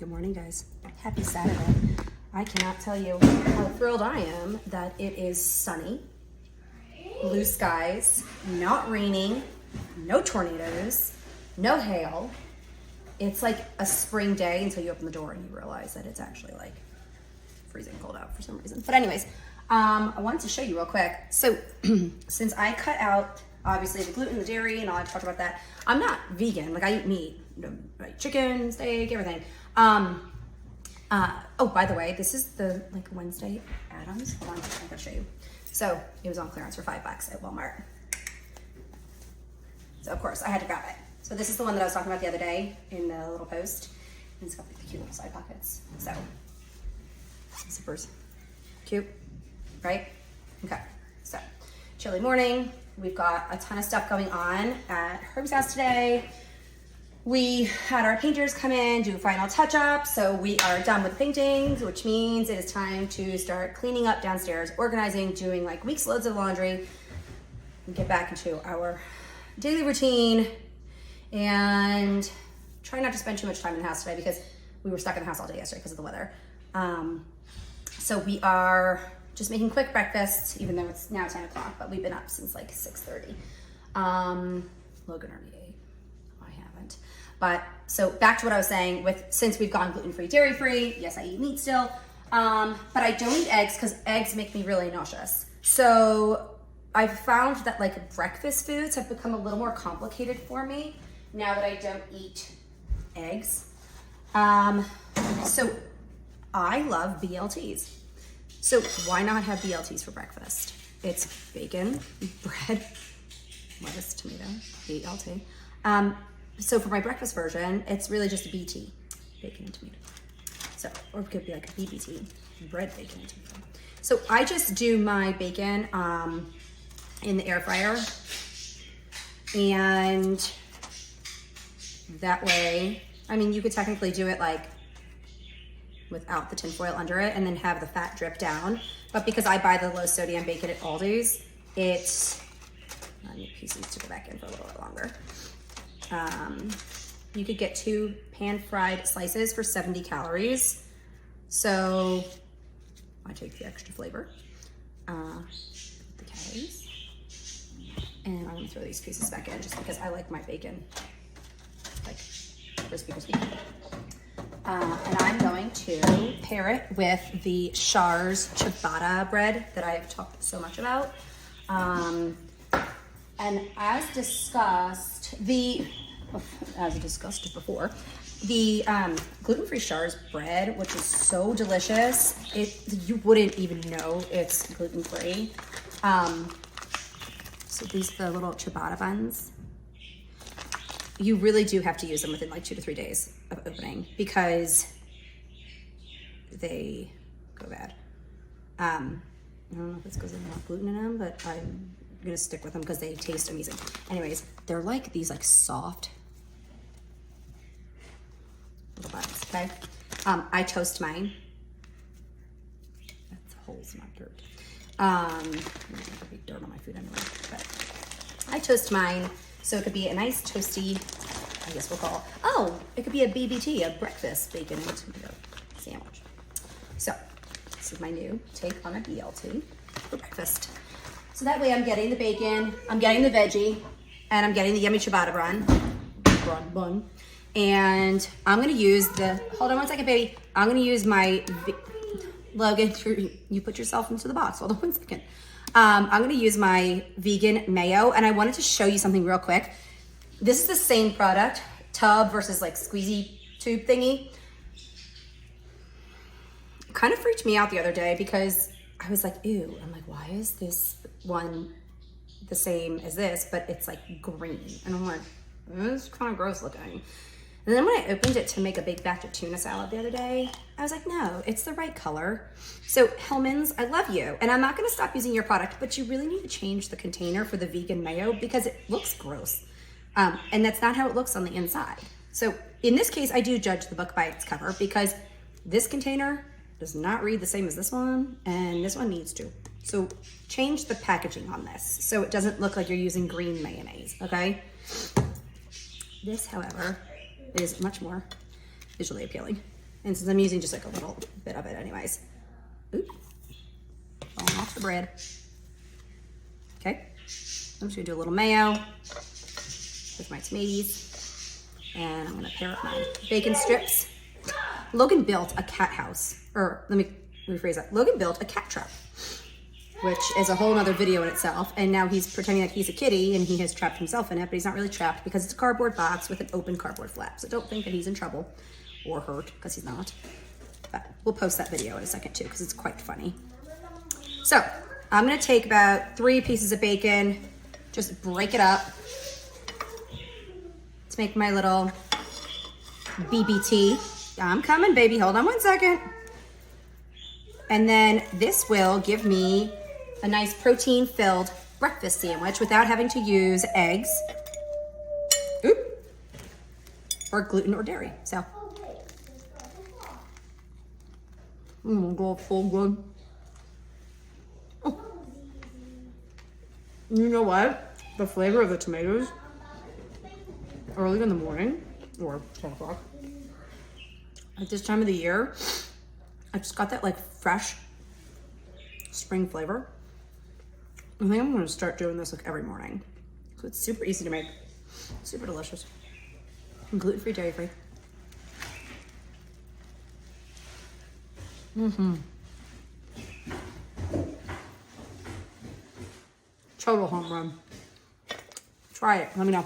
Good morning, guys. Happy Saturday. I cannot tell you how thrilled I am that it is sunny, blue skies, not raining, no tornadoes, no hail. It's like a spring day until you open the door and you realize that it's actually like freezing cold out for some reason. But anyways, I wanted to show you real quick. So since I cut out obviously the gluten, the dairy, and all, I talked about that. I'm not vegan. Like I eat meat, like chicken, steak, everything. Oh, by the way, this is the like Wednesday Addams. Hold on, I'm gonna show you. So it was on clearance for $5 at Walmart. So of course I had to grab it. So this is the one that I was talking about the other day in the little post. And it's got like the cute little side pockets. So zippers, cute, right? Okay, so chilly morning. We've got a ton of stuff going on at Herbee's house today. We had our painters come in, do a final touch up. So we are done with paintings, which means it is time to start cleaning up downstairs, organizing, doing like weeks loads of laundry, and get back into our daily routine and try not to spend too much time in the house today because we were stuck in the house all day yesterday because of the weather. So we are just making quick breakfasts, even though it's now 10 o'clock, but we've been up since like 6:30. Logan already ate. I haven't. But so back to what I was saying since we've gone gluten-free, dairy-free, yes, I eat meat still, but I don't eat eggs because eggs make me really nauseous. So I've found that like breakfast foods have become a little more complicated for me now that I don't eat eggs. So I love BLTs. So why not have BLTs for breakfast? It's bacon, bread, lettuce, tomato, BLT. So for my breakfast version, it's really just a BT, bacon and tomato. So, or it could be like a BBT, bread, bacon, and tomato. So I just do my bacon in the air fryer, and that way, I mean, you could technically do it like without the tin foil under it and then have the fat drip down. But because I buy the low sodium bacon at Aldi's, I need pieces to go back in for a little bit longer. You could get 2 pan-fried slices for 70 calories. So I take the extra flavor, the calories, and I'm gonna throw these pieces back in just because I like my bacon like crispy. And I'm going to pair it with the Char's ciabatta bread that I've talked so much about. And as discussed before, the gluten-free Char's bread, which is so delicious, you wouldn't even know it's gluten-free. So these are the little ciabatta buns. You really do have to use them within like 2 to 3 days of opening because they go bad. I don't know if it's because there's not gluten in them, but I'm gonna stick with them because they taste amazing. Anyways, they're like these like soft little buns, okay? I toast mine. That's holes, not dirt. There'll be dirt on my food anyway, but I toast mine. So it could be a nice toasty, I guess we'll call it could be a BBT, a breakfast bacon and tomato sandwich. So this is my new take on a BLT for breakfast. So that way I'm getting the bacon, I'm getting the veggie, and I'm getting the yummy ciabatta bun. And I'm gonna use hold on one second, baby. I'm gonna use my, Logan, you put yourself into the box. Hold on one second. I'm gonna use my vegan mayo, and I wanted to show you something real quick. This is the same product, tub versus like squeezy tube thingy. It kind of freaked me out the other day because I was like, ew. I'm like, why is this one the same as this, but it's like green? And I'm like, this is kind of gross looking. And then when I opened it to make a big batch of tuna salad the other day, I was like, no, it's the right color. So Hellmann's, I love you. And I'm not gonna stop using your product, but you really need to change the container for the vegan mayo because it looks gross. And that's not how it looks on the inside. So in this case, I do judge the book by its cover because this container does not read the same as this one, and this one needs to. So change the packaging on this so it doesn't look like you're using green mayonnaise, okay? This, however, is much more visually appealing. And since I'm using just like a little bit of it anyways. Oop. Falling off the bread. Okay. I'm just gonna do a little mayo with my tomatoes. And I'm gonna pair up my bacon strips. Logan built a cat house, or let me rephrase that. Logan built a cat trap, which is a whole other video in itself. And now he's pretending that he's a kitty and he has trapped himself in it, but he's not really trapped because it's a cardboard box with an open cardboard flap. So don't think that he's in trouble or hurt, because he's not. But we'll post that video in a second too, because it's quite funny. So I'm gonna take about 3 pieces of bacon, just break it up to make my little BBT. I'm coming, baby, hold on 1 second. And then this will give me a nice protein-filled breakfast sandwich without having to use eggs, or gluten or dairy. So, oh my God, so good. Oh. You know what? The flavor of the tomatoes early in the morning, or 10 o'clock, at this time of the year, I just got that like fresh spring flavor. I think I'm gonna start doing this like every morning. So it's super easy to make, super delicious. And gluten-free, dairy-free. Total home run. Try it, let me know.